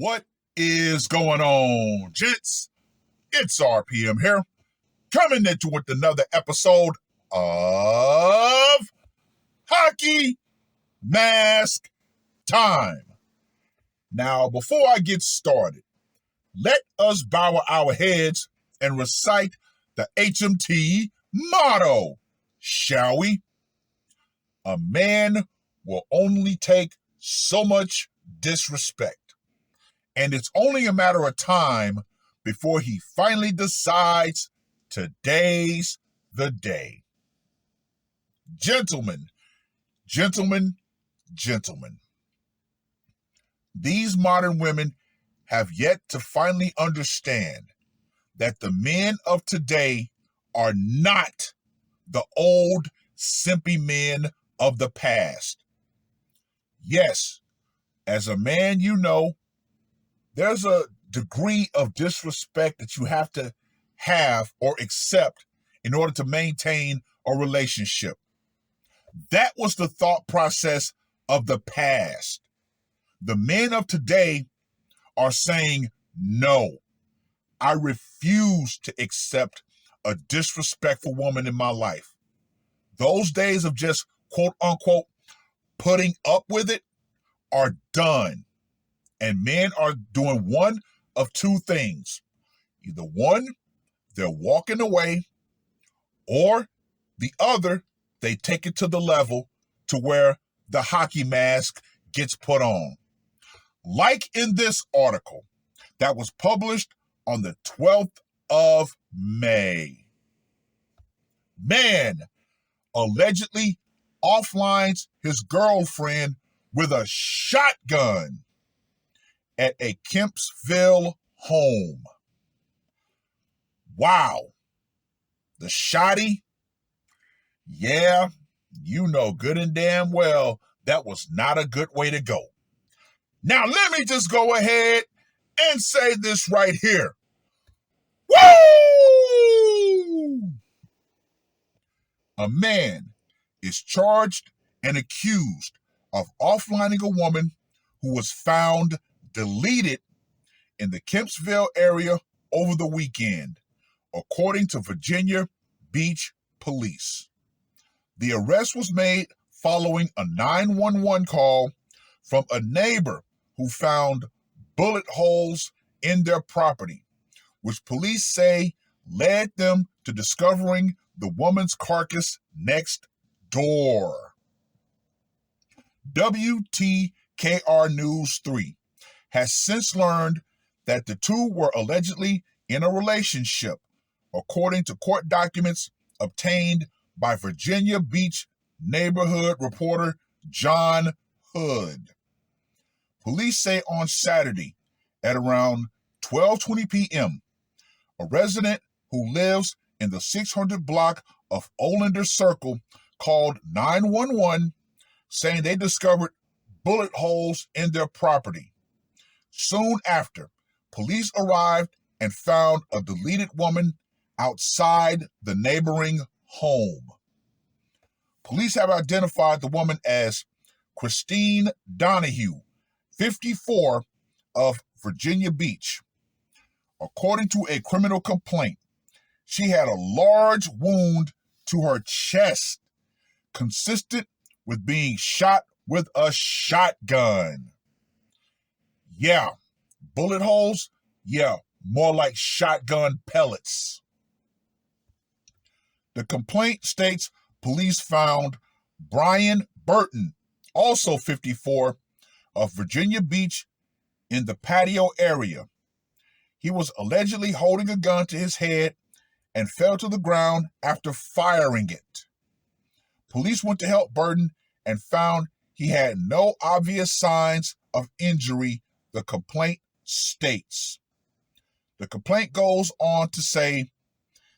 What is going on, gents? It's R.P.M. here, coming into with another episode of Hockey Mask Time. Now, before I get started, let us bow our heads and recite the HMT motto, shall we? A man will only take so much disrespect, and it's only a matter of time before he finally decides today's the day. Gentlemen, these modern women have yet to finally understand that the men of today are not the old, simpy men of the past. Yes, as a man, you know, there's a degree of disrespect that you have to have or accept in order to maintain a relationship. That was the thought process of the past. The men of today are saying, no, I refuse to accept a disrespectful woman in my life. Those days of just quote unquote putting up with it are done. And men are doing one of two things. Either one, they're walking away, or the other, they take it to the level to where the hockey mask gets put on. Like in this article that was published on the 12th of May. Man allegedly offlines his girlfriend with a shotgun at a Kempsville home. Wow. The shotty? Yeah, you know good and damn well that was not a good way to go. Now let me just go ahead and say this right here. Woo! A man is charged and accused of offlining a woman who was found deleted in the Kempsville area over the weekend, according to Virginia Beach Police. The arrest was made following a 911 call from a neighbor who found bullet holes in their property, which police say led them to discovering the woman's carcass next door. WTKR News 3 has since learned that the two were allegedly in a relationship, according to court documents obtained by Virginia Beach neighborhood reporter John Hood. Police say on Saturday at around 12:20 p.m., a resident who lives in the 600 block of Olander Circle called 911, saying they discovered bullet holes in their property. Soon after, police arrived and found a deleted woman outside the neighboring home. Police have identified the woman as Christine Donahue, 54, of Virginia Beach. According to a criminal complaint, she had a large wound to her chest, consistent with being shot with a shotgun. Yeah, bullet holes? Yeah, more like shotgun pellets. The complaint states police found Brian Burton, also 54, of Virginia Beach, in the patio area. He was allegedly holding a gun to his head and fell to the ground after firing it. Police went to help Burton and found he had no obvious signs of injury, the complaint states. The complaint goes on to say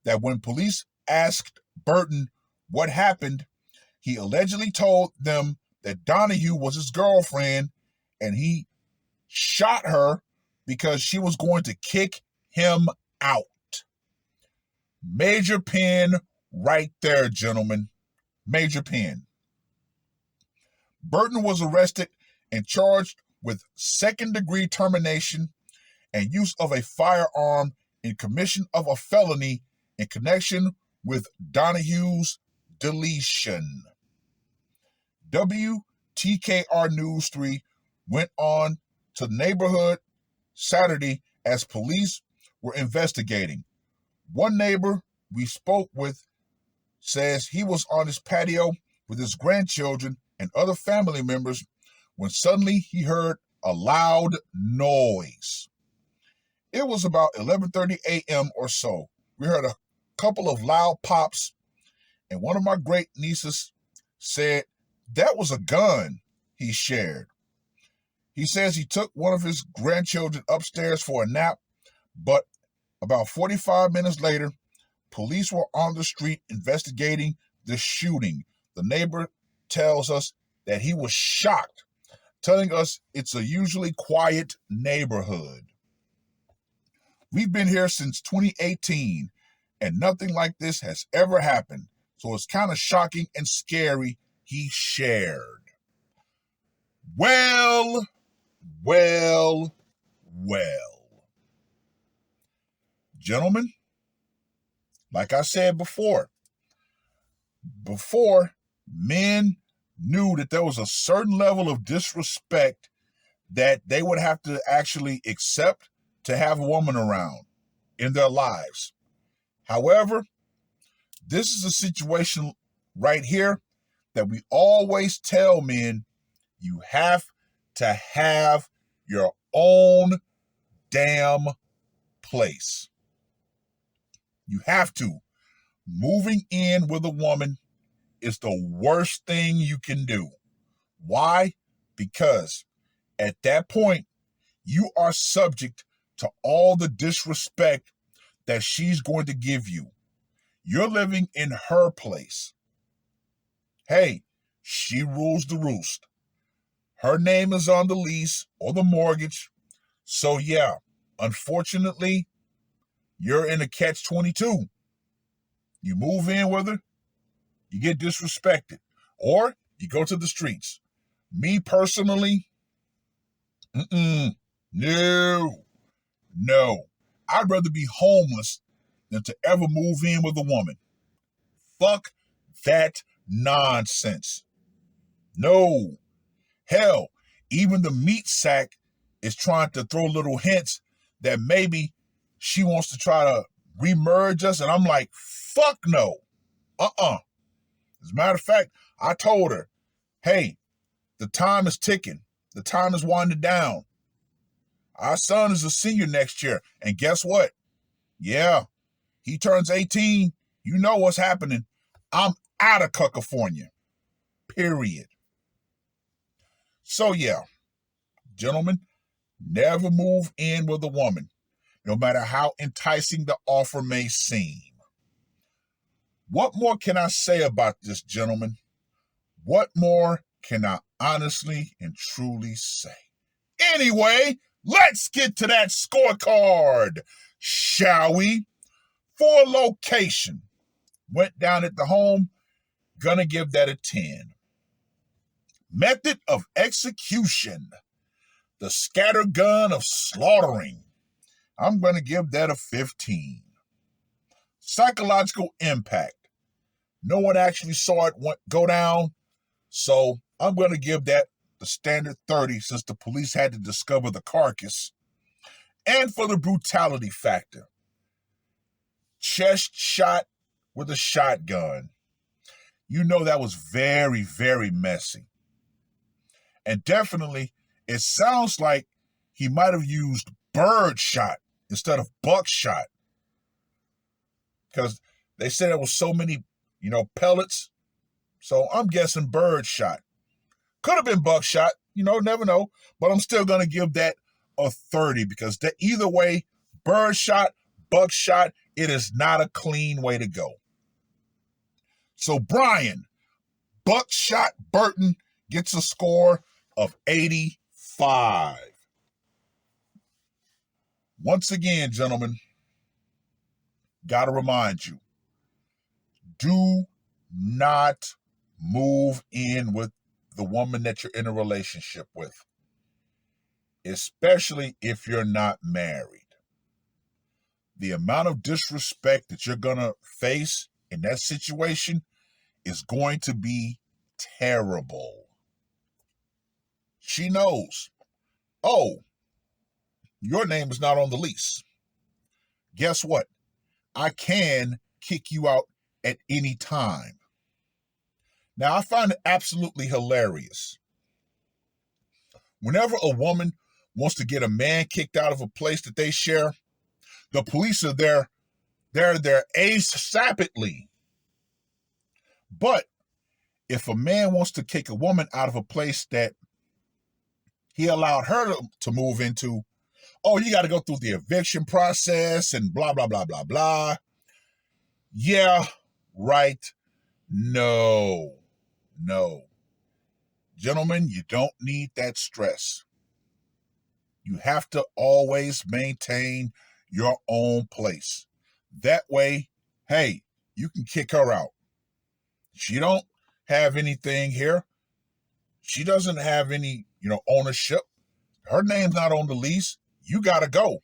that when police asked Burton what happened, he allegedly told them that Donahue was his girlfriend and he shot her because she was going to kick him out. Major pen right there, gentlemen. Major pen. Burton was arrested and charged with second-degree termination and use of a firearm in commission of a felony in connection with Donahue's deletion. WTKR News 3 went on to the neighborhood Saturday as police were investigating. One neighbor we spoke with says he was on his patio with his grandchildren and other family members when suddenly he heard a loud noise. It was about 11:30 a.m. or so. We heard a couple of loud pops, and one of my great nieces said that was a gun he shared. He says he took one of his grandchildren upstairs for a nap, but about 45 minutes later, police were on the street investigating the shooting. The neighbor tells us that he was shocked, telling us it's a usually quiet neighborhood. We've been here since 2018, and nothing like this has ever happened, so it's kind of shocking and scary, he shared. Well. Gentlemen, like I said before men knew that there was a certain level of disrespect that they would have to actually accept to have a woman around in their lives. However, this is a situation right here that we always tell men, you have to have your own damn place. You have to. Moving in with a woman is the worst thing you can do. Why? Because at that point, you are subject to all the disrespect that she's going to give you. You're living in her place. Hey, she rules the roost. Her name is on the lease or the mortgage. So yeah, unfortunately, you're in a catch-22. You move in with her, you get disrespected, or you go to the streets. Me personally, no. I'd rather be homeless than to ever move in with a woman. Fuck that nonsense. No. Hell, even the meat sack is trying to throw little hints that maybe she wants to try to remerge us, and I'm like, fuck no. As a matter of fact, I told her, hey, the time is ticking. The time is winding down. Our son is a senior next year, and guess what? Yeah, he turns 18. You know what's happening. I'm out of California. Period. So yeah, gentlemen, never move in with a woman, no matter how enticing the offer may seem. What more can I say about this, gentlemen? What more can I honestly and truly say? Anyway, let's get to that scorecard, shall we? For location, went down at the home, gonna give that a 10. Method of execution, the scattergun of slaughtering, I'm gonna give that a 15. Psychological impact, no one actually saw it go down, so I'm gonna give that the standard 30 since the police had to discover the carcass. And for the brutality factor, chest shot with a shotgun. You know that was very, very messy. And definitely, it sounds like he might have used bird shot instead of buckshot. Because they said there was so many, pellets. So I'm guessing bird shot. Could have been buckshot, never know. But I'm still going to give that a 30 because either way, bird shot, buckshot, it is not a clean way to go. So Brian, Buckshot Burton gets a score of 85. Once again, gentlemen, gotta remind you, do not move in with the woman that you're in a relationship with. especially if you're not married. The amount of disrespect that you're going to face in that situation is going to be terrible. She knows, oh, your name is not on the lease. Guess what? I can kick you out at any time. Now, I find it absolutely hilarious. Whenever a woman wants to get a man kicked out of a place that they share, the police are there. They're there ASAPidly. But if a man wants to kick a woman out of a place that he allowed her to move into, oh, you got to go through the eviction process and blah, blah, blah, blah, blah. Yeah, right. No. Gentlemen, you don't need that stress. You have to always maintain your own place. That way, hey, you can kick her out. She don't have anything here. She doesn't have any, ownership. Her name's not on the lease. You got to go.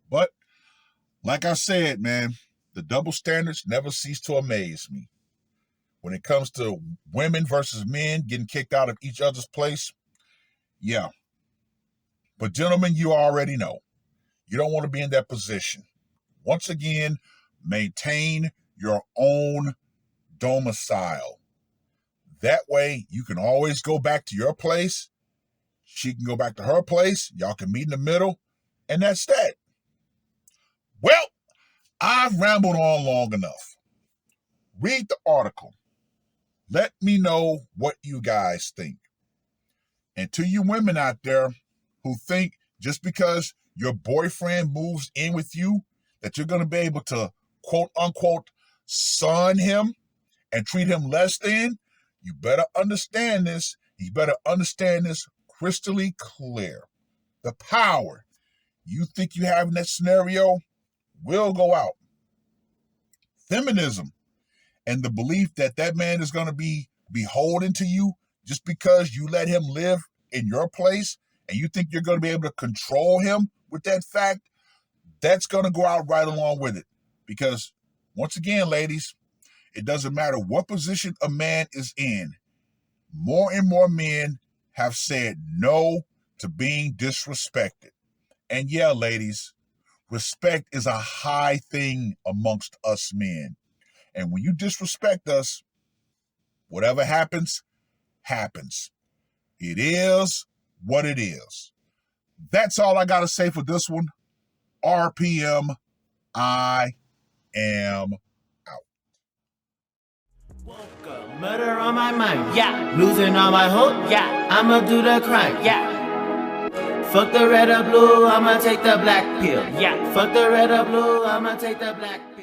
But like I said, man, the double standards never cease to amaze me. When it comes to women versus men getting kicked out of each other's place, yeah. But gentlemen, you already know. You don't want to be in that position. Once again, maintain your own domicile. That way, you can always go back to your place. She can go back to her place. Y'all can meet in the middle. And that's that. Well, I've rambled on long enough. Read the article. Let me know what you guys think. And to you women out there who think just because your boyfriend moves in with you, that you're going to be able to, quote unquote, son him and treat him less than, you better understand this. You better understand this crystally clear. The power you think you have in that scenario will go out. Feminism and the belief that that man is going to be beholden to you just because you let him live in your place and you think you're going to be able to control him with that fact, that's going to go out right along with it. Because once again, ladies, it doesn't matter what position a man is in. More and more men have said no to being disrespected. And yeah, ladies, respect is a high thing amongst us men. And when you disrespect us, whatever happens, happens. It is what it is. That's all I got to say for this one. R.P.M. I am out. Woke up, murder on my mind, yeah. Losing all my hope, yeah. I'ma do the crime, yeah. Fuck the red or blue, I'ma take the black pill, yeah. Fuck the red or blue, I'ma take the black pill.